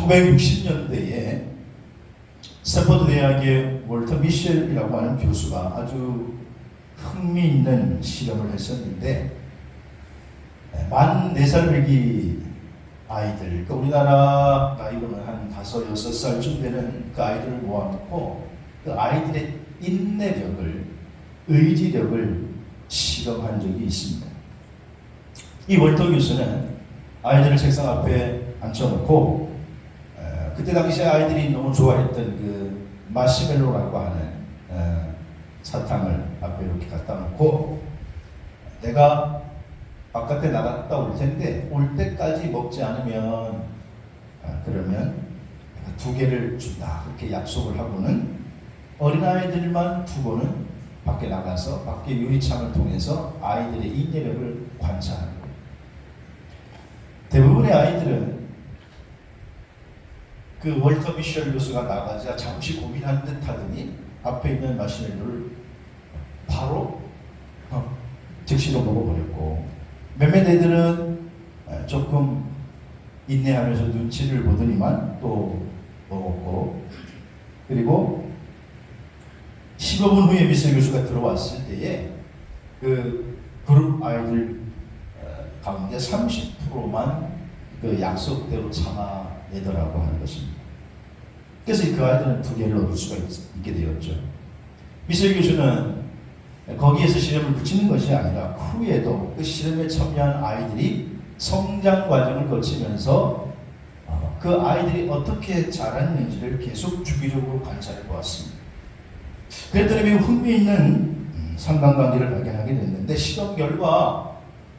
1960년대에 스탠퍼드 대학의 월터 미셸이라고 하는 교수가 아주 흥미있는 실험을 했었는데, 만 4살 배기 아이들, 그러니까 우리나라 나이로는 한 5, 6살쯤 되는 그 아이들을 모아놓고 그 아이들의 인내력을, 의지력을 실험한 적이 있습니다. 이 월터 교수는 아이들을 책상 앞에 앉혀놓고 그때 당시에 아이들이 너무 좋아했던 그 마시멜로라고 하는 사탕을 앞에 이렇게 갖다 놓고, 내가 바깥에 나갔다 올 텐데 올 때까지 먹지 않으면 그러면 2개를 준다, 그렇게 약속을 하고는 어린아이들만 두고는 밖에 나가서 밖에 유리창을 통해서 아이들의 인내력을 관찰하는 거예요. 대부분의 아이들은 그 월터 미셸 교수가 나가자 잠시 고민한 듯 하더니 앞에 있는 마시멜로를 바로 즉시로 먹어버렸고, 몇몇 애들은 조금 인내하면서 눈치를 보더니만 또 먹었고, 그리고 15분 후에 미셸 교수가 들어왔을 때에 그 그룹 아이들 가운데 30%만 그 약속대로 참아내더라고 하는 것입니다. 그래서 그 아이들은 2개를 얻을 수가 있게 되었죠. 미셸 교수는 거기에서 실험을 붙이는 것이 아니라 후에도 그 실험에 참여한 아이들이 성장 과정을 거치면서 그 아이들이 어떻게 자랐는지를 계속 주기적으로 관찰해 보았습니다. 그랬더니 매우 흥미있는 상관관계를 발견하게 됐는데, 실험 결과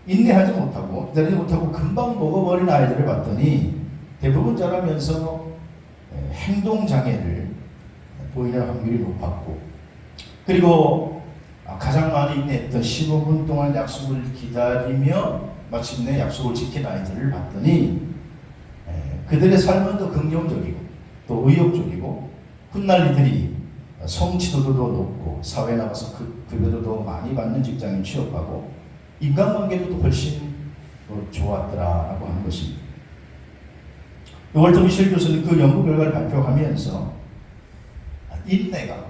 인내하지 못하고 기다리지 못하고 금방 먹어버린 아이들을 봤더니 대부분 자라면서 행동장애를 보이는 확률이 높았고, 그리고 가장 많이 인내했던 15분 동안 약속을 기다리며 마침내 약속을 지킨 아이들을 봤더니 그들의 삶은 더 긍정적이고 또 의욕적이고, 훗날 이들이 성취도도 더 높고 사회에 나가서 급여도 더 많이 받는 직장에 취업하고 인간관계도 또 훨씬 더 좋았더라라고 하는 것입니다. 월터 미셸 교수는 그 연구 결과를 발표하면서 인내가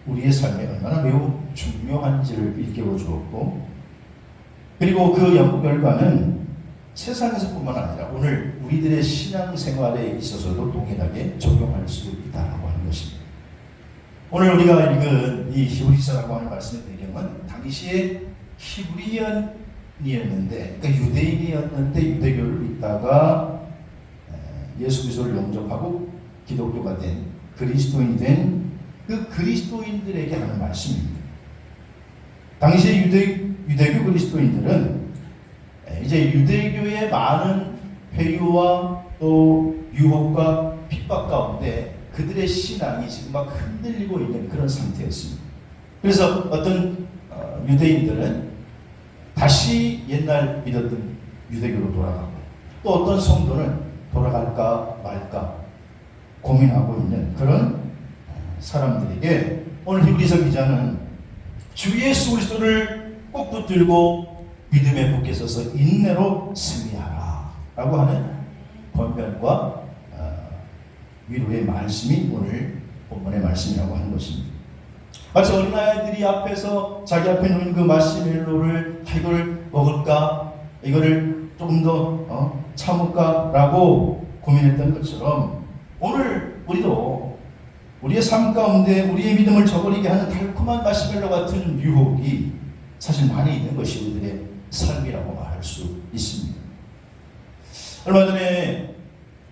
우리의 삶에 얼마나 매우 중요한지를 일깨워 주었고, 그리고 그 연구 결과는 세상에서뿐만 아니라 오늘 우리들의 신앙생활에 있어서도 동일하게 적용할 수 있다라고 하는 것입니다. 오늘 우리가 읽은 이 히브리서라고 하는 말씀의 배경은 당시에 히브리언이었는데, 그러니까 유대인이었는데 유대교를 믿다가 예수 그리스도를 영접하고 기독교가 된, 그리스도인이 된 그 그리스도인들에게 하는 말씀입니다. 당시에 유대교 그리스도인들은 이제 유대교의 많은 회유와 또 유혹과 핍박 가운데 그들의 신앙이 지금 막 흔들리고 있는 그런 상태였습니다. 그래서 어떤 유대인들은 다시 옛날 믿었던 유대교로 돌아가고, 또 어떤 성도는 돌아갈까 말까 고민하고 있는 그런 사람들에게 오늘 히브리서 기자는 주 예수 그리스도를 꼭 붙들고 믿음에 굳게 서서 인내로 승리하라 라고 하는 권면과 위로의 말씀이 오늘 본문의 말씀이라고 하는 것입니다. 마치 어린아이들이 앞에서 자기 앞에 놓인 그 마시멜로를 이걸 먹을까, 이거를 조금 더 참을까 라고 고민했던 것처럼 오늘 우리도 우리의 삶 가운데 우리의 믿음을 저버리게 하는 달콤한 마시멜로 같은 유혹이 사실 많이 있는 것이 우리들의 삶이라고 말할 수 있습니다. 얼마 전에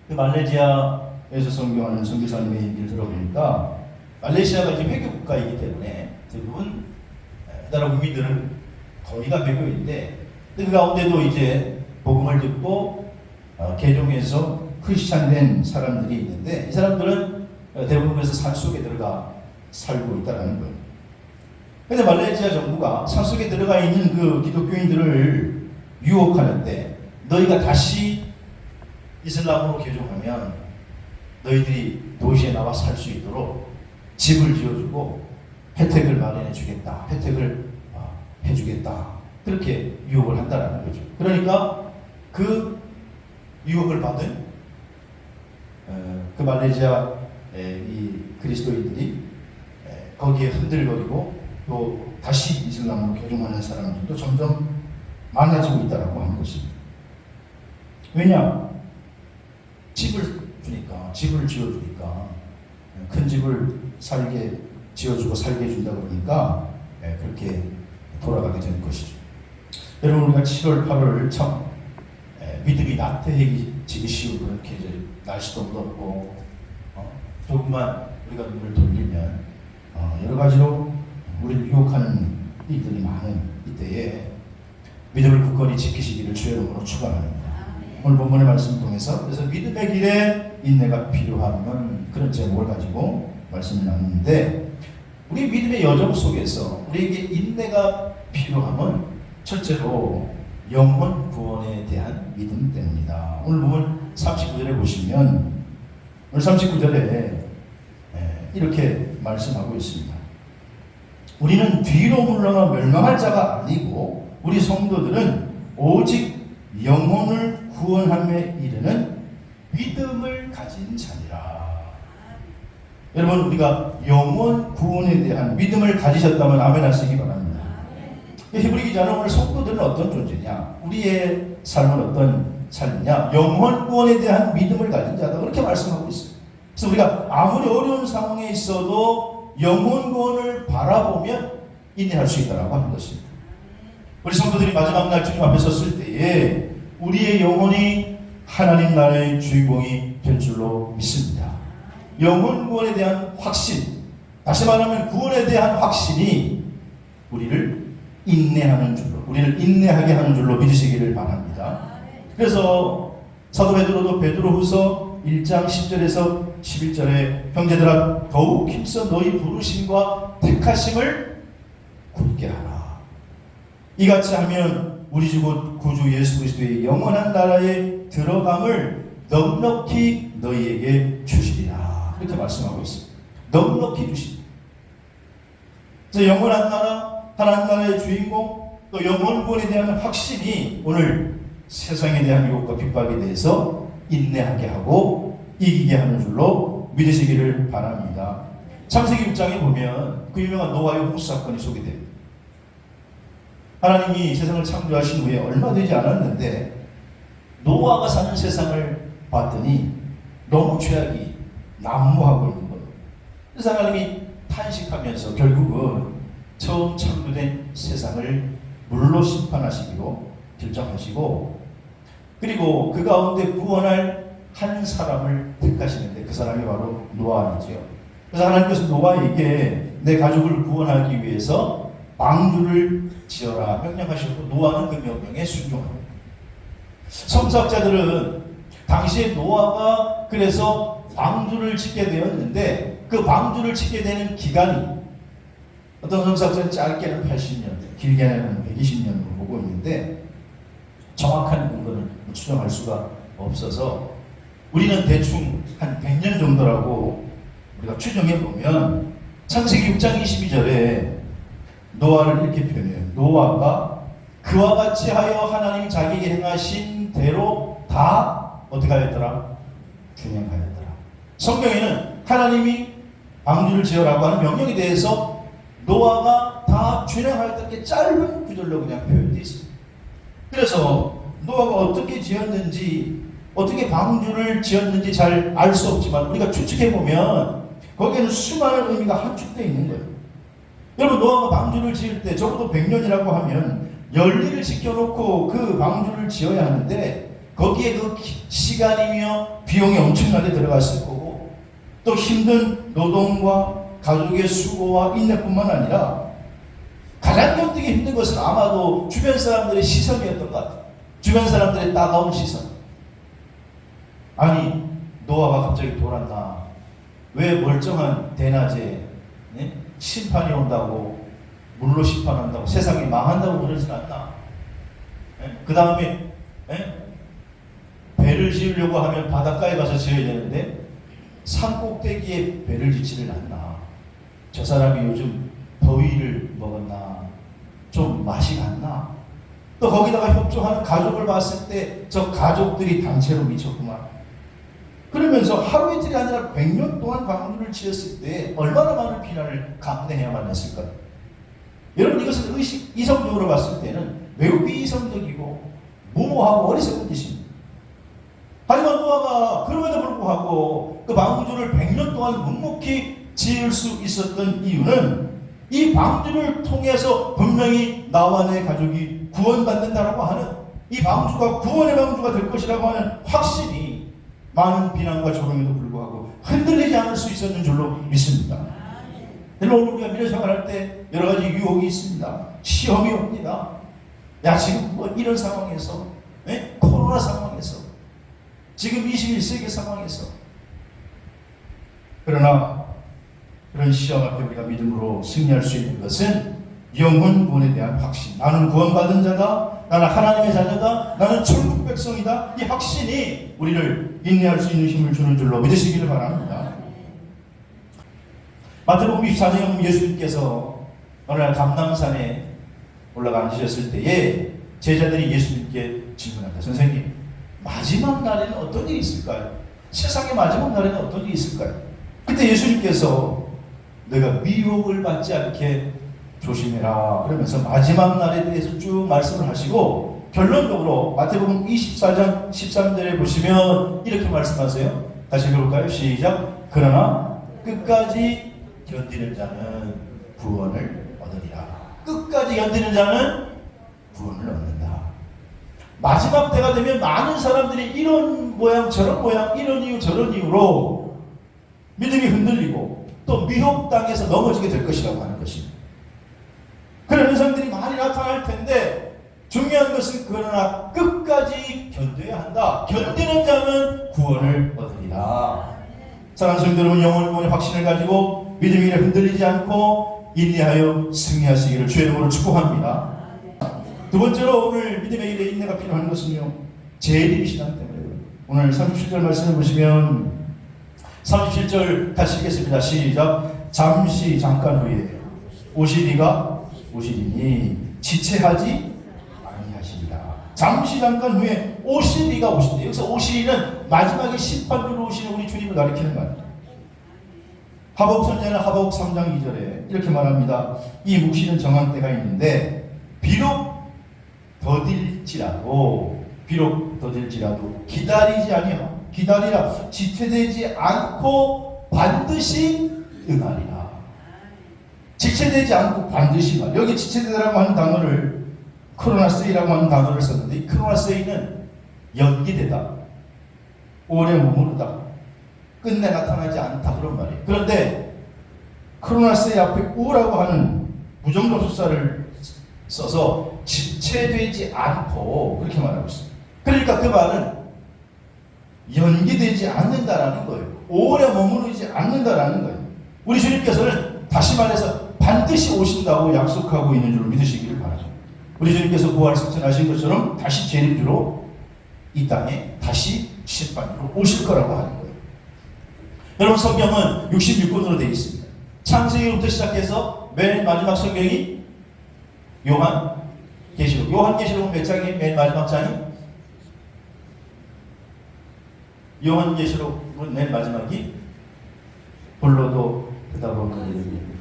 그 말레이시아에서 선교하는 선교사님의 얘기를 들어보니까, 말레이시아가 이제 회교 국가이기 때문에 대부분 나라 국민들은 거의가 회교인데, 그 가운데도 이제 복음을 듣고 개종해서 크리스찬된 사람들이 있는데, 이 사람들은 대부분 그래서 산속에 들어가 살고 있다는 거예요. 그런데 말레이시아 정부가 산속에 들어가 있는 그 기독교인들을 유혹하는데, 너희가 다시 이슬람으로 개종하면 너희들이 도시에 나와 살 수 있도록 집을 지어주고 혜택을 마련해 주겠다, 혜택을 해주겠다, 그렇게 유혹을 한다는 거죠. 그러니까 그 유혹을 받은 그 말레이시아 이 그리스도인들이 거기에 흔들거리고 또 다시 이슬람으로 개종하는 사람들도 점점 많아지고 있다고 하는 것입니다. 왜냐? 집을 지어주니까 큰 집을 지어주고 살게 해준다 그러니까 그렇게 돌아가게 되는 것이죠. 여러분, 우리가 7월, 8월 참 믿음이 나태해지기 쉬우고 그렇게 이제 날씨도 무덥고 조금만 우리가 눈을 돌리면 여러 가지로 우리를 유혹하는 일들이 많은 이때에 믿음을 굳건히 지키시기를 주의 이름으로 축원합니다. 오늘 본문의 말씀을 통해서 그래서 믿음의 길에 인내가 필요한 그런 제목을 가지고 말씀을 나누는데, 우리 믿음의 여정 속에서 우리에게 인내가 필요함은 첫째로 영혼 구원에 대한 믿음 때문이다. 오늘 보면 39절에 보시면 오늘 39절에 이렇게 말씀하고 있습니다. 우리는 뒤로 물러나 멸망할 자가 아니고 우리 성도들은 오직 영혼을 구원함에 이르는 믿음을 가진 자니라. 여러분, 우리가 영혼 구원에 대한 믿음을 가지셨다면 아멘 하시기 바랍니다. 히브리 기자는 오늘 성도들은 어떤 존재냐, 우리의 삶은 어떤 삶이냐, 영혼 구원에 대한 믿음을 가진 자다, 그렇게 말씀하고 있어요. 그래서 우리가 아무리 어려운 상황에 있어도 영혼 구원을 바라보면 인내할 수 있다고 하는 것입니다. 우리 성도들이 마지막 날 주님 앞에 섰을 때에 우리의 영혼이 하나님 나라의 주인공이 될 줄로 믿습니다. 영혼 구원에 대한 확신, 다시 말하면 구원에 대한 확신이 우리를 인내하는 줄로, 우리를 인내하게 하는 줄로 믿으시기를 바랍니다. 그래서 사도 베드로도 베드로후서 1장 10절에서 11절에 형제들아 더욱 힘써 너희 부르심과 택하심을 굳게 하라. 이같이 하면 우리 주 구주 예수 그리스도의 영원한 나라에 들어감을 넉넉히 너희에게 주시리라. 이렇게 말씀하고 있습니다. 넉넉히 주시리라. 그래서 영원한 나라, 하나님 나라의 주인공, 또 영혼권에 대한 확신이 오늘 세상에 대한 유혹과 핍박에 대해서 인내하게 하고 이기게 하는 줄로 믿으시기를 바랍니다. 창세기 6장에 보면 그 유명한 노아의 홍수 사건이 소개됩니다. 하나님이 세상을 창조하신 후에 얼마 되지 않았는데 노아가 사는 세상을 봤더니 너무 죄악이 난무하고 있는 거예요. 그래서 하나님이 탄식하면서 결국은 처음 창조된 세상을 물로 심판하시기로 결정하시고, 그리고 그 가운데 구원할 한 사람을 택하시는데 그 사람이 바로 노아이지요. 그래서 하나님께서 노아에게 내 가족을 구원하기 위해서 방주를 지어라 명령하셨고 노아는 그 명령에 순종합니다. 성서학자들은 당시에 노아가 그래서 방주를 짓게 되었는데 그 방주를 짓게 되는 기간이 어떤 성서학자는 짧게는 80년, 길게는 120년으로 보고 있는데 정확한 근거는 추정할 수가 없어서 우리는 대충 한 100년 정도라고 우리가 추정해 보면 창세기 6장 22절에 노아를 이렇게 표현해요. 노아가 그와 같이 하여 하나님 자기에게 행하신 대로 다 어떻게 하였더라? 준행하였더라. 성경에는 하나님이 방주를 지으라고 하는 명령에 대해서 노아가 다 준행하였던 게 짧은 구절로 그냥 표현되어 있습니다. 그래서 노아가 어떻게 지었는지, 어떻게 방주를 지었는지 잘 알 수 없지만 우리가 추측해보면 거기에는 수많은 의미가 함축되어 있는 거예요. 여러분, 노아가 방주를 지을 때 적어도 100년이라고 하면 연리를 지켜놓고 그 방주를 지어야 하는데 거기에 그 시간이며 비용이 엄청나게 들어갔을 거고 또 힘든 노동과 가족의 수고와 인내뿐만 아니라 가장 견디기 힘든 것은 아마도 주변 사람들의 시선이었던 것 같아요. 주변 사람들의 따가운 시선. 아니, 노아가 갑자기 돌았나? 왜 멀쩡한 대낮에 심판이 온다고, 물로 심판한다고, 세상이 망한다고 그러진 않나? 그 다음에 배를 지으려고 하면 바닷가에 가서 지어야 되는데 산 꼭대기에 배를 짓지를 않나? 저 사람이 요즘 더위를 먹었나? 좀 맛이 갔나? 또 거기다가 협조하는 가족을 봤을 때 저 가족들이 단체로 미쳤구만. 그러면서 하루 이틀이 아니라 100년 동안 방주를 지었을 때 얼마나 많은 비난을 감내해야만 했을까요? 여러분, 이것은 이성적으로 봤을 때는 매우 비이성적이고 무모하고 어리석은 짓입니다. 하지만 노아가 그럼에도 불구하고 그 방주를 100년 동안 묵묵히 지을 수 있었던 이유는 이 방주를 통해서 분명히 나와 내 가족이 구원받는다라고 하는, 이 방주가 구원의 방주가 될 것이라고 하는 확신이 많은 비난과 조롱에도 불구하고 흔들리지 않을 수 있었는 줄로 믿습니다. 여러분, 오늘 우리가 미래생활할 때 여러 가지 유혹이 있습니다. 시험이 옵니다. 야, 지금 뭐 이런 상황에서, 코로나 상황에서, 지금 21세기 상황에서. 그러나 그런 시험 앞에 우리가 믿음으로 승리할 수 있는 것은 영혼 구원에 대한 확신. 나는 구원받은 자다. 나는 하나님의 자녀다. 나는 천국 백성이다. 이 확신이 우리를 인내할 수 있는 힘을 주는 줄로 믿으시기를 바랍니다. 마태복음 24장에 예수님께서 어느 날 감람산에 올라가 앉으셨을 때에 제자들이 예수님께 질문합니다. 선생님, 마지막 날에는 어떤 일이 있을까요? 세상의 마지막 날에는 어떤 일이 있을까요? 그때 예수님께서 너가 미혹을 받지 않게 조심해라 그러면서 마지막 날에 대해서 쭉 말씀을 하시고, 결론적으로 마태복음 24장 13절에 보시면 이렇게 말씀하세요. 다시 읽어볼까요? 시작. 그러나 끝까지 견디는 자는 구원을 얻으리라. 끝까지 견디는 자는 구원을 얻는다. 마지막 때가 되면 많은 사람들이 이런 모양 저런 모양, 이런 이유 저런 이유로 믿음이 흔들리고 또 미혹당해서 넘어지게 될 것이라고 하는 것입니다. 그런 현상들이 많이 나타날 텐데, 중요한 것은 그러나 끝까지 견뎌야 한다. 견디는 자는 구원을 얻으리라. 사랑하는 성도 여러분, 영혼의 확신을 가지고 믿음이 흔들리지 않고 인내하여 승리하시기를 주의 이름으로 축복합니다. 두 번째로 오늘 믿음의 길에 인내가 필요한 것은요, 재림 신앙 때문에. 오늘 37절 말씀을 보시면 37절 다시 읽겠습니다. 시작. 잠시 잠깐 후에 오시리가 오시리니 지체하지 아니하시리라. 잠시 잠깐 후에 오시리가 오신다. 여기서 오시리는 마지막에 심판으로 오시는 우리 주님을 가리키는 말입니다. 하박국 선지자는 하박국 3장 2절에 이렇게 말합니다. 이 묵시는 정한 때가 있는데 비록 더딜지라도 기다리지 아니하고, 기다리라, 지체되지 않고 반드시 응하리라. 지체되지 않고 반드시 말. 여기 지체되라고 하는 단어를 크로나세이라고 하는 단어를 썼는데, 이 크로나세이는 연기되다, 오래 머무르다, 끝내 나타나지 않다, 그런 말이에요. 그런데 크로나세이 앞에 우라고 하는 부정조수사를 써서 지체되지 않고 그렇게 말하고 있습니다. 그러니까 그 말은 연기되지 않는다라는 거예요. 오래 머무르지 않는다라는 거예요. 우리 주님께서는 다시 말해서 반드시 오신다고 약속하고 있는 줄 믿으시기를 바랍니다. 우리 주님께서 부활 승천하신 것처럼 다시 재림주로 이 땅에 다시 심판으로 오실 거라고 하는 거예요. 여러분, 성경은 66권으로 되어 있습니다. 창세기부터 시작해서 맨 마지막 성경이 요한계시록. 요한계시록은 몇 장이 맨 마지막 장이? 요한계시록은 맨 마지막이 불러도 대답하는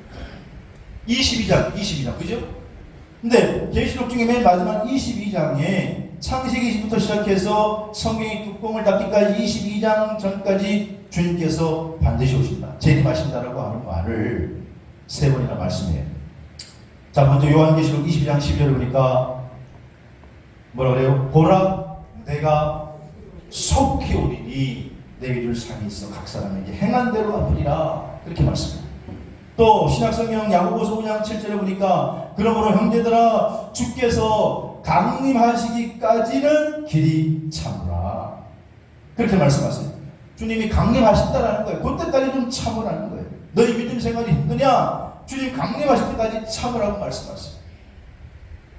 22장, 그죠? 근데 계시록 중에 맨 마지막 22장에 창세기부터 시작해서 성경의 뚜껑을 닫기까지 22장 전까지 주님께서 반드시 오신다, 재림하신다라고 하는 말을 3번이나 말씀해요. 자, 먼저 요한계시록 22장 12절을 보니까 뭐라 그래요? 보라, 내가 속히 오리니 내게 줄 상이 있어 각 사람에게 행한 대로 갚으리라, 그렇게 말씀합니다. 또 신약성경 야고보서 5장 7절에 보니까 그러므로 형제들아, 주께서 강림하시기까지는 길이 참으라, 그렇게 말씀하세요. 주님이 강림하신다라는 거예요. 그때까지 좀 참으라는 거예요. 너희 믿음 생활이 힘드냐? 주님 강림하실 때까지 참으라고 말씀하세요.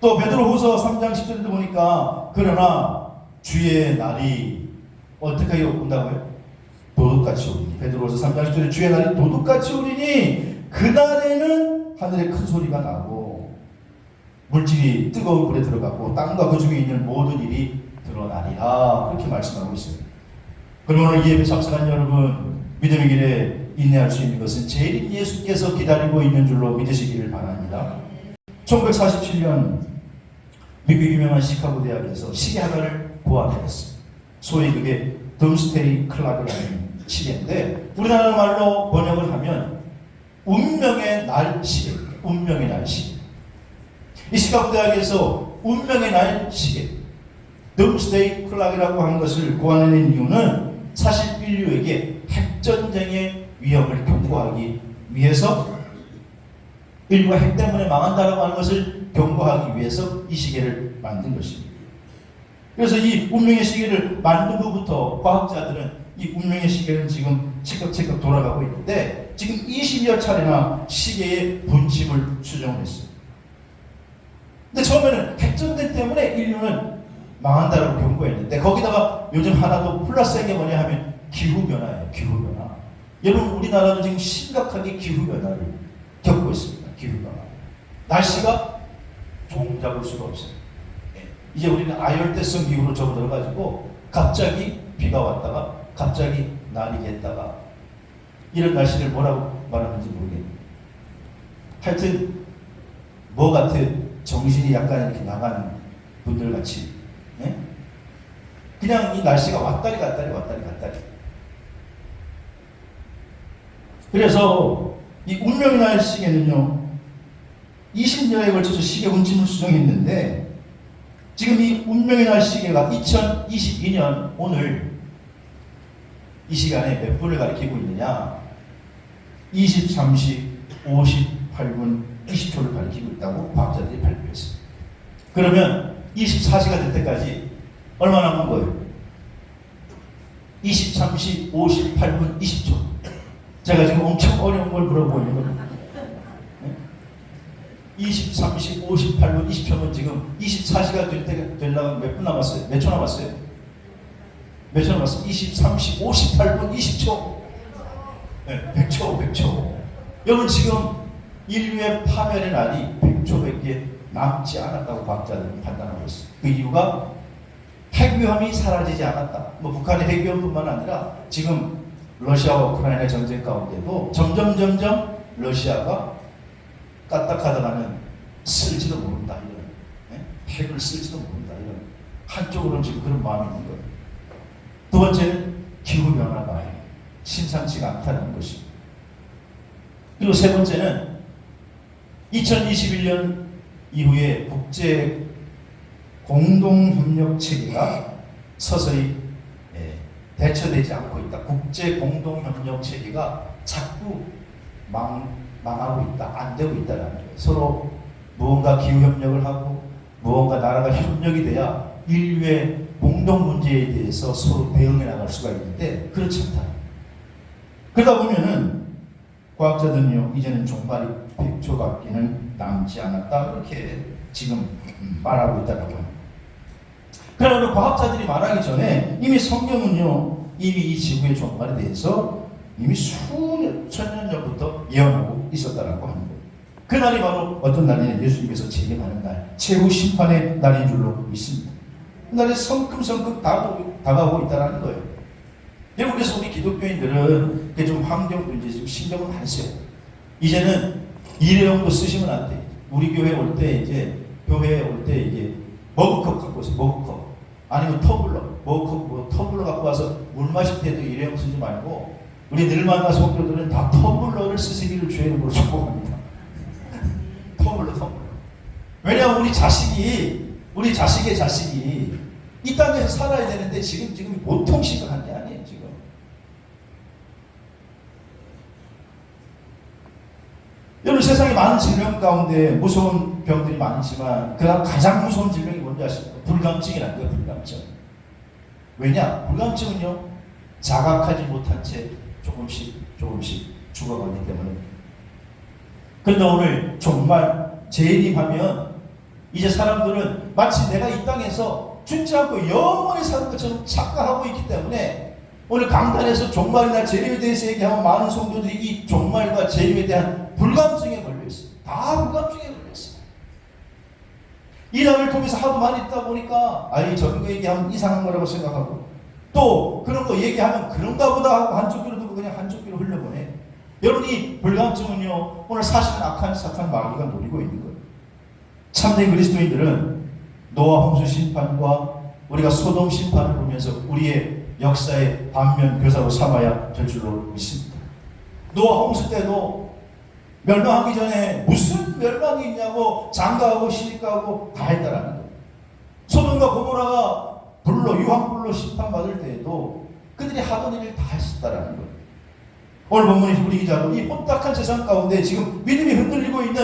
또 베드로후서 3장 10절에도 보니까 그러나 주의 날이 어떻게 온다고요? 도둑같이 오리니. 베드로후서 3장 10절에 주의 날이 도둑같이 오리니 그날에는 하늘에 큰 소리가 나고 물질이 뜨거운 불에 들어가고 땅과 그 중에 있는 모든 일이 드러나리라, 그렇게 말씀하고 있습니다. 그리고 오늘 이 예배 참석한 여러분, 믿음의 길에 인내할 수 있는 것은 재림 예수께서 기다리고 있는 줄로 믿으시기를 바랍니다. 1947년 미국 유명한 시카고 대학에서 시계 하나를 고안했어요. 소위 그게 덤스테이 클락이라는 시계인데 우리나라 말로 번역을 하면 운명의 날 시계, 운명의 날 시계. 이 시카고 대학에서 운명의 날 시계, 덤스테이 클락이라고 하는 것을 고안해낸 이유는 사실 인류에게 핵전쟁의 위험을 경고하기 위해서, 인류가 핵 때문에 망한다라고 하는 것을 경고하기 위해서 이 시계를 만든 것입니다. 그래서 이 운명의 시계를 만든 후부터 과학자들은 이 운명의 시계는 지금 칙각칙각 돌아가고 있는데 지금 20여 차례나 시계의 분침을 추정을 했어요. 근데 처음에는 핵전쟁 때문에 인류는 망한다라고 경고했는데 거기다가 요즘 하나 더 플러스한 게 뭐냐 하면 기후변화예요. 기후변화. 여러분 우리나라도 지금 심각하게 기후변화를 겪고 있습니다. 기후변화. 날씨가 종잡을 수가 없어요. 이제 우리는 아열대성 기후로 접어들어가지고 갑자기 비가 왔다가 갑자기 날이 겠다가 이런 날씨를 뭐라고 말하는지 모르겠네요. 하여튼 뭐 같은 정신이 약간 이렇게 나간 분들 같이 그냥 이 날씨가 왔다리 갔다리 왔다리 갔다리. 그래서 이 운명의 날 시계는요 20년에 걸쳐서 시계 운침을 수정했는데 지금 이 운명의 날 시계가 2022년 오늘 이 시간에 몇 분을 가리키고 있느냐, 23시 58분 20초를 가리키고 있다고 과학자들이 발표했어요. 그러면 24시가 될 때까지 얼마 남은 거예요? 23시 58분 20초. 제가 지금 엄청 어려운 걸 물어보고 있는 겁니다. 23시 58분 20초면 지금 24시가 되려면 몇 분 남았어요? 몇 초 남았어요? 몇 초 남았어요? 23시 58분 20초. 네, 100초, 100초. 여러분 지금 인류의 파멸의 날이 100초밖에 남지 않았다고 과학자들은 판단하고 있어요. 그 이유가 핵 위험이 사라지지 않았다. 뭐 북한의 핵 위험뿐만 아니라 지금 러시아와 우크라이나 전쟁 가운데도 점점 러시아가 까딱하다가는 쓸지도 모른다 이런, 핵을 쓸지도 모른다 이런 한쪽으로는 지금 그런 마음이 있는 거예요. 두 번째는 기후 변화가 심상치가 않다는 것입니다. 그리고 세 번째는 2021년 이후에 국제 공동협력 체계가 서서히 대처되지 않고 있다. 국제 공동협력 체계가 자꾸 망하고 있다, 안 되고 있다라는 거예요. 서로 무언가 기후협력을 하고 무언가 나라가 협력이 돼야 인류의 공동 문제에 대해서 서로 대응해 나갈 수가 있는데 그렇지 않다. 그러다 보면은 과학자들은요 이제는 종말이 100초밖에는 남지 않았다 그렇게 지금 말하고 있다라고 합니다. 그러나 과학자들이 말하기 전에 이미 성경은요 이미 이 지구의 종말에 대해서 이미 수천 년 전부터 예언하고 있었다라고 하는 거예요. 그 날이 바로 어떤 날이냐, 예수님께서 재림하는 날, 최후 심판의 날인 줄로 믿습니다. 그 날에 성큼성큼 다가오고 있다는 거예요. 여러분 그래서 우리 기독교인들은 좀 환경 문제 좀 신경을 많이 써요. 이제는 일회용도 쓰시면 안 돼. 우리 교회 올 때 이제 이게 머그컵 갖고 오세요. 머그컵 아니면 터블러, 머그컵 터블러 갖고 와서 물 마실 때도 일회용 쓰지 말고. 우리 늘 만난 성도들은 다 터블러를 쓰시기를 주의 이름으로 축복합니다. 터블러. 왜냐하면 우리 자식의 자식이 이 땅에서 살아야 되는데 지금 보통 심각한 게 아니에요. 지금 여러분 세상에 많은 질병 가운데 무서운 병들이 많지만 그다음 가장 무서운 질병이 뭔지 아십니까? 불감증이라는 거예요. 불감증. 왜냐? 불감증은요 자각하지 못한 채 조금씩 죽어가기 때문에. 그런데 오늘 정말 재림하면 이제 사람들은 마치 내가 이 땅에서 죽지 않고 영원히 사는 것처럼 착각하고 있기 때문에 오늘 강단에서 종말이나 재림에 대해서 얘기하면 많은 성도들이 이 종말과 재림에 대한 불감증에 걸려있어요. 다 불감증에 걸려있어요. 이 날을 통해서 하도 많이 있다 보니까 저런 거 얘기하면 이상한 거라고 생각하고 또 그런 거 얘기하면 그런가 보다 하고 한쪽 귀로 듣고 그냥 한쪽 귀로 흘려보내. 여러분이 불감증은요, 오늘 사실은 악한 사탄 마귀가 노리고 있는 거예요. 참된 그리스도인들은 노아 홍수 심판과 우리가 소돔 심판을 보면서 우리의 역사의 반면 교사로 삼아야 될 줄로 믿습니다. 노아 홍수 때도 멸망하기 전에 무슨 멸망이 있냐고 장가하고 시집가고 다 했다라는 거예요. 소돔과 고모라가 불로 유황불로 심판받을 때에도 그들이 하던 일을 다 했었다라는 거예요. 오늘 본문의 우리 기자도 이 혼탁한 세상 가운데 지금 믿음이 흔들리고 있는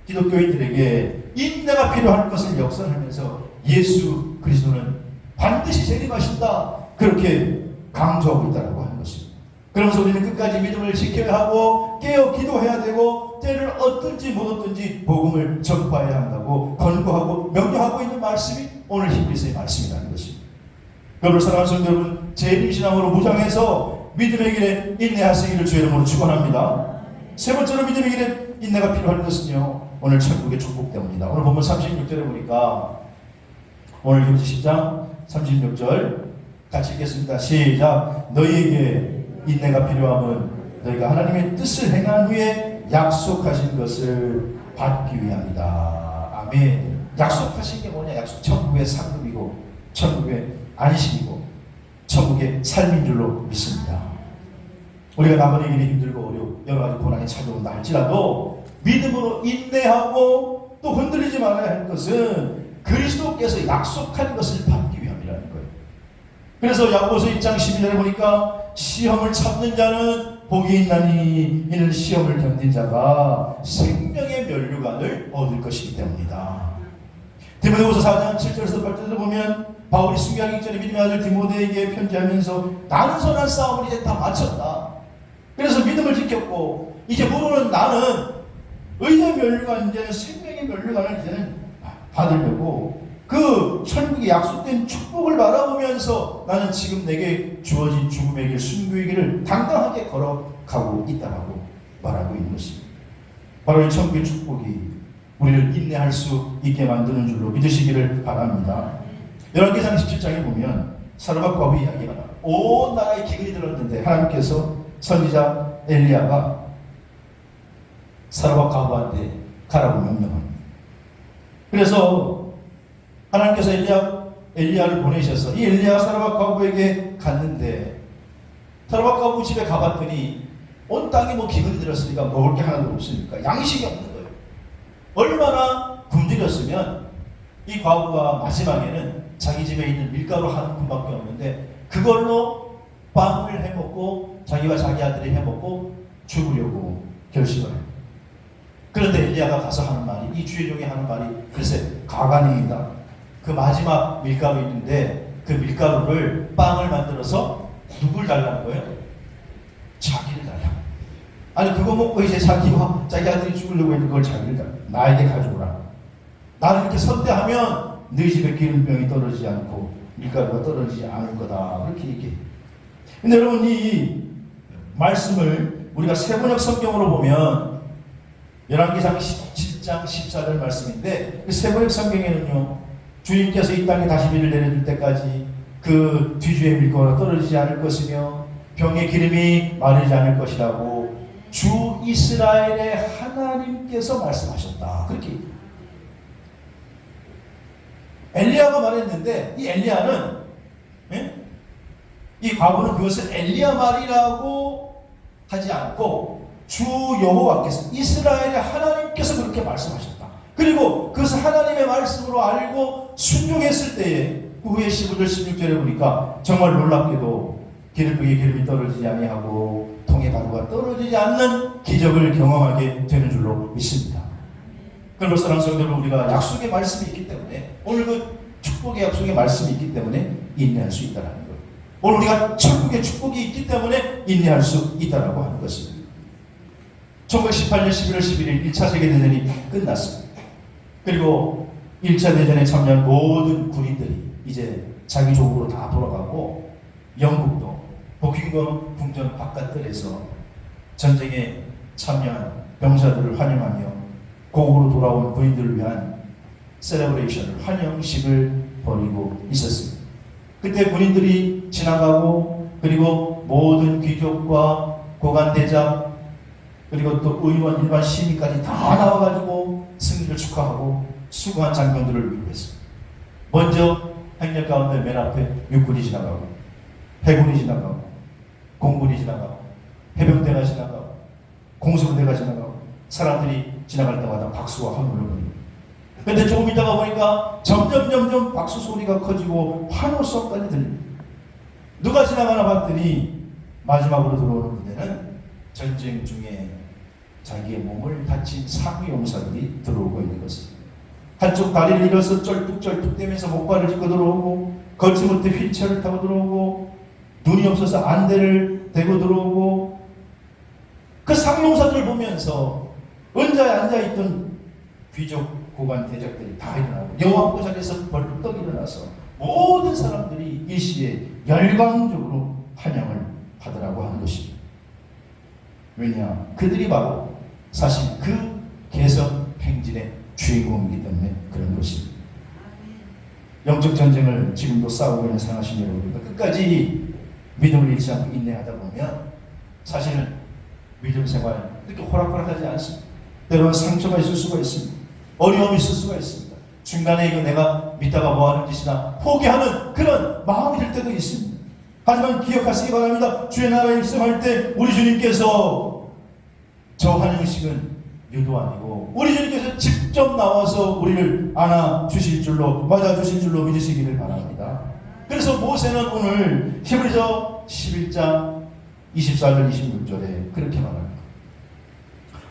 기독교인들에게 인내가 필요한 것을 역설하면서 예수 그리스도는 반드시 재림하신다, 그렇게 강조하고 있다고 하는 것입니다. 그러면서 우리는 끝까지 믿음을 지켜야 하고 깨어 기도해야 되고 때를 얻든지 못 얻든지 복음을 전파해야 한다고 권고하고 명령하고 있는 말씀이 오늘 히브리서의 말씀이라는 것입니다. 여러분 사랑하는 성도 여러분, 재림신앙으로 무장해서 믿음의 길에 인내하시기를 주의 이름으로 축원합니다. 세 번째로 믿음의 길에 인내가 필요한 것은요, 오늘 천국의 축복 때문이다. 오늘 본문 36절에 보니까 오늘 히브리서 10장 36절 같이 읽겠습니다. 시작. 너희에게 인내가 필요함은 너희가 하나님의 뜻을 행한 후에 약속하신 것을 받기 위함이다. 아멘. 약속하신 게 뭐냐? 약속. 천국의 상급이고 천국의 안식이고 천국의 삶인 줄로 믿습니다. 우리가 남은 길이 힘들고 어려워 여러 가지 고난이 찾아온다 할지라도 믿음으로 인내하고 또 흔들리지 말아야 할 것은 그리스도께서 약속한 것을 받기 위함이라는 거예요. 그래서 야고보서 1장 12절에 보니까 시험을 참는 자는 복이 있나니 이는 시험을 견딘 자가 생명의 면류관을 얻을 것이기 때문이다. 디모데후서 4장 7절에서 8절에서 보면 바울이 순교하기 전에 믿음의 아들 디모데에게 편지하면서 나는 선한 싸움을 이제 다 마쳤다. 그래서 믿음을 지켰고 이제 모르는 나는 의의 면류관, 이제는 생명의 면류관을 이제는 받으려고 그 천국의 약속된 축복을 바라보면서 나는 지금 내게 주어진 죽음의 길, 순교의 길을 당당하게 걸어가고 있다라고 말하고 있는 것입니다. 바로 이 천국의 축복이 우리를 인내할 수 있게 만드는 줄로 믿으시기를 바랍니다. 열왕기상 17장에 보면 사르밧 과부 이야기가 나와요. 온 나라에 기근이 들었는데 하나님께서 선지자 엘리야가 사르밧 과부한테 가라고 명령합니다. 그래서 하나님께서 엘리야를 보내셔서 이 엘리야가 사르밧 과부에게 갔는데 사르밧 과부 집에 가봤더니 온 땅에 뭐 기근이 들었으니까 먹을 게 하나도 없으니까 양식이 없는 거예요. 얼마나 굶주렸으면 이 과부가 마지막에는 자기 집에 있는 밀가루 한 푼밖에 없는데 그걸로 빵을 해먹고 자기와 자기 아들이 해먹고 죽으려고 결심을 해요. 그런데 엘리야가 가서 하는 말이, 이 주의 종이 하는 말이 글쎄 가관이다. 그 마지막 밀가루 있는데 그 밀가루를 빵을 만들어서 누굴 달라는 거예요? 자기를 달라. 아니 그거 먹고 이제 자기와 자기 아들이 죽으려고 했는 걸 자기를 달라. 나에게 가져오라. 나를 이렇게 선대하면 너희 집에 기름병이 떨어지지 않고 밀가루가 떨어지지 않을 거다. 그렇게 얘기해요. 근데 여러분 이 말씀을 우리가 세번역 성경으로 보면 열왕기상 17장 14절 말씀인데 그 세번역 성경에는요 주님께서 이 땅에 다시 비를 내려줄 때까지 그 뒤주의 밀가루가 떨어지지 않을 것이며 병의 기름이 마르지 않을 것이라고 주 이스라엘의 하나님께서 말씀하셨다. 그렇게 엘리야가 말했는데 이 엘리야는 이 과부는 그것을 엘리야 말이라고 하지 않고 주 여호와께서 이스라엘의 하나님께서 그렇게 말씀하셨다. 그리고 그것을 하나님의 말씀으로 알고 순종했을 때에 그 후에 15절 16절에 보니까 정말 놀랍게도 기름병에 기름이 떨어지지 아니하고 통에 가루가 떨어지지 않는 기적을 경험하게 되는 줄로 믿습니다. 그럼 사랑하는 성도 여러분, 우리가 약속의 말씀이 있기 때문에 오늘 그 축복의 약속의 말씀이 있기 때문에 인내할 수 있다는 거예요. 오늘 우리가 천국의 축복이 있기 때문에 인내할 수 있다고 하는 것입니다. 1918년 11월 11일 1차 세계대전이 끝났습니다. 그리고 1차 대전에 참여한 모든 군인들이 이제 자기 조국으로 다 돌아가고 영국도 버킹엄 궁전 바깥들에서 전쟁에 참여한 병사들을 환영하며 고국으로 돌아온 군인들을 위한 셀레브레이션을 환영식을 벌이고 있었습니다. 그때 군인들이 지나가고, 그리고 모든 귀족과 고관대장, 그리고 또 의원, 일반 시민까지 다 나와가지고 승리를 축하하고 수고한 장병들을 위로했습니다. 먼저 행렬 가운데 맨 앞에 육군이 지나가고, 해군이 지나가고, 공군이 지나가고, 해병대가 지나가고, 공수부대가 지나가고, 사람들이 지나갈 때마다 박수와 환호를 보냅니다. 근데 조금 있다가 보니까 점점 박수 소리가 커지고 환호성까지 들립니다. 누가 지나가나 봤더니 마지막으로 들어오는 부대는 전쟁 중에 자기의 몸을 다친 상위용사들이 들어오고 있는 것입니다. 한쪽 다리를 잃어서 쩔뚝쩔뚝대면서 목발을 짚고 들어오고, 걷지 못해 휠체어를 타고 들어오고, 눈이 없어서 안대를 대고 들어오고, 그 상용사들을 보면서 은자에 앉아있던 귀족 고관 대적들이 다 일어나고, 여호와 자리에서 벌떡 일어나서 모든 사람들이 일시에 열광적으로 환영을 받으라고 하는 것입니다. 왜냐? 그들이 바로 사실 그 개성 행진의 주인공이기 때문에 그런 것입니다. 영적 전쟁을 지금도 싸우고 있는 사랑하신 여러분, 끝까지 믿음을 잃지 않고 인내하다 보면 사실은 믿음 생활 그렇게 호락호락하지 않습니다. 때로는 상처가 있을 수가 있습니다. 어려움이 있을 수가 있습니다. 중간에 이거 내가 믿다가 뭐하는 짓이나 포기하는 그런 마음이 들 때도 있습니다. 하지만 기억하시기 바랍니다. 주의 나라에 입성할 때 우리 주님께서 저 환영식은 유도 아니고 우리 주님께서 직접 나와서 우리를 안아주실 줄로, 맞아주실 줄로 믿으시기를 바랍니다. 그래서 모세는 오늘 히브리서 11장 24절 26절에 그렇게 말합니다.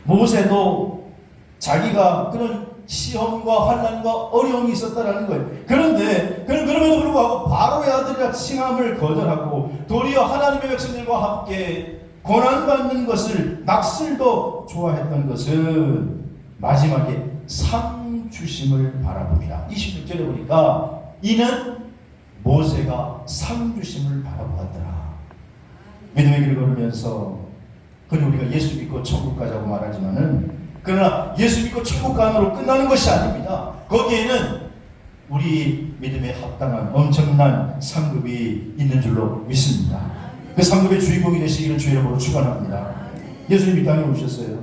모세도 자기가 그런 시험과 환난과 어려움이 있었다라는 거예요. 그런데 그럼에도 불구하고 바로의 아들이라 칭함을 거절하고 도리어 하나님의 백성들과 함께 고난받는 것을 낙슬도 좋아했던 것은 마지막에 상 주심을 바라봅니다. 26절에 보니까 이는 모세가 상 주심을 바라보았더라. 믿음의 길을 걸으면서 그는 우리가 예수 믿고 천국 가자고 말하지만은, 그러나 예수 믿고 천국 가는으로 끝나는 것이 아닙니다. 거기에는 우리 믿음에 합당한 엄청난 상급이 있는 줄로 믿습니다. 그 상급의 주인공이 되시기를 주의 이름으로 축원합니다. 예수님이 이 땅에 오셨어요.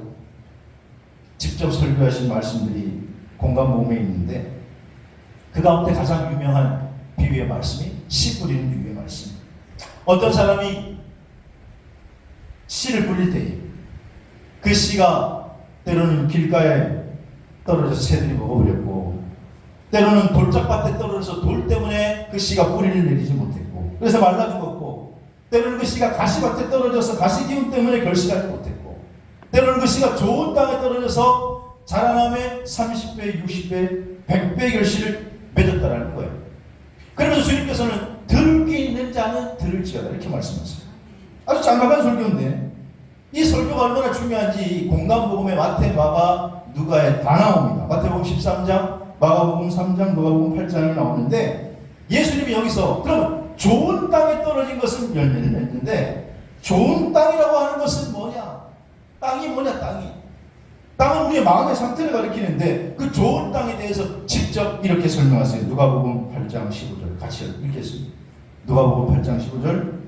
직접 설교하신 말씀들이 공감 모음에 있는데, 그 가운데 가장 유명한 비유의 말씀이 씨 뿌리는 비유의 말씀. 어떤 사람이 씨를 뿌릴 때에 그 씨가 때로는 길가에 떨어져서 새들이 먹어버렸고, 때로는 돌짝밭에 떨어져서 돌 때문에 그 씨가 뿌리를 내리지 못했고, 그래서 말라 죽었고, 때로는 그 씨가 가시밭에 떨어져서 가시기운 때문에 결실하지 못했고, 때로는 그 씨가 좋은 땅에 떨어져서 자라남에 30배, 60배, 100배 결실을 맺었다라는 거예요. 그러면서 주님께서는 들기 있는 자는 들을지어다 이렇게 말씀하세요. 아주 장막한 설교인데 이 설교가 얼마나 중요한지 공감복음의 마태, 마가, 누가에 다 나옵니다. 마태복음 13장, 마가복음 3장, 누가복음 8장이 나오는데, 예수님이 여기서 그럼 좋은 땅에 떨어진 것은 열매를 맺는데 좋은 땅이라고 하는 것은 뭐냐? 땅이 뭐냐? 땅은 우리의 마음의 상태를 가리키는데 그 좋은 땅에 대해서 직접 이렇게 설명하세요. 누가복음 8장 15절 같이 읽겠습니다. 누가복음 8장 15절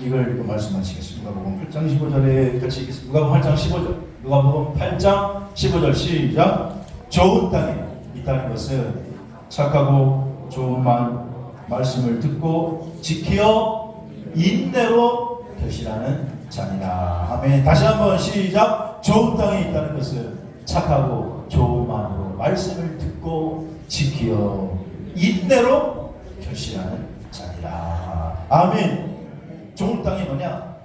이걸 읽고 말씀하시겠습니다. 누가복음 8장 15절에 같이 읽겠습니다. 누가복음 8장 15절. 누가복음 8장 15절 시작. 좋은 땅에 있다는 것은 착하고 좋은 말씀을 듣고 지키어 인내로 결실하는 자니라. 아멘. 다시 한번 시작. 좋은 땅에 있다는 것은 착하고 좋은 마음으로 말씀을 듣고 지키어 인내로 결실하는 자니라. 아멘. 좋은 땅이 뭐냐?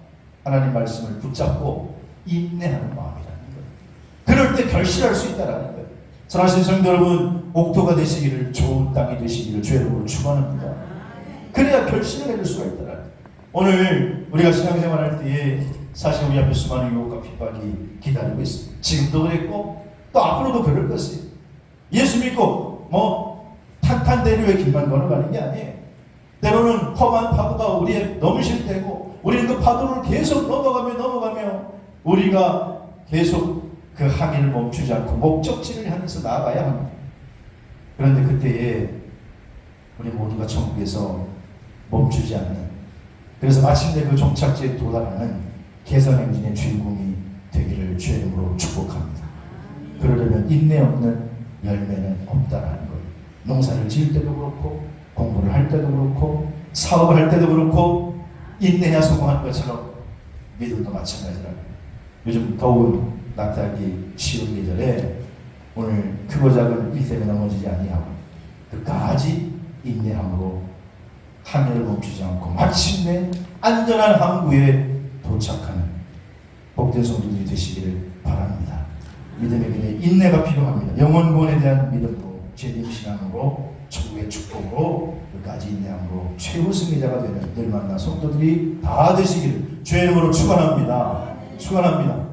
하나님 말씀을 붙잡고 인내하는 마음이라는 거예요. 그럴 때 결실할 수 있다라는 거예요. 사랑하시는 성도 여러분, 옥토가 되시기를, 좋은 땅이 되시기를 주의 이름으로 축원합니다. 그래야 결실을 해낼 수가 있다라는 거예요. 오늘 우리가 신앙생활할 때에 사실 우리 앞에 수많은 유혹과 핍박이 기다리고 있습니다. 지금도 그랬고 또 앞으로도 그럴 것이에요. 예수 믿고 탄탄대로의 길만 걸어가는 게 아니에요. 때로는 험한 파도가 우리의 넘으실 때고, 우리는 그 파도를 계속 넘어가며 우리가 계속 그 항해를 멈추지 않고 목적지를 향해서 나아가야 합니다. 그런데 그때에 우리 모두가 천국에서 멈추지 않는, 그래서 마침내 그 종착지에 도달하는 개선행진의 주인공이 되기를 주의 이름으로 축복합니다. 그러려면 인내 없는 열매는 없다라는 거예요. 농사를 지을 때도 그렇고 공부를 할 때도 그렇고 사업을 할 때도 그렇고 인내해야 성공하는 것처럼 믿음도 마찬가지라고. 요즘 더운 나타나기 쉬운 계절에 오늘 크고 작은 일 때문에 넘어지지 아니하고 끝까지 인내함으로 하늘을 멈추지 않고 마침내 안전한 항구에 도착하는 복된 성도들이 되시기를 바랍니다. 믿음의 길에 인내가 필요합니다. 영원구원에 대한 믿음으로, 재림 신앙으로, 천국의 축복으로, 끝까지 인내함으로 최후 승리자가 되는 늘 만난 성도들이 다 되시기를 주의 이름으로 축원합니다. 축원합니다.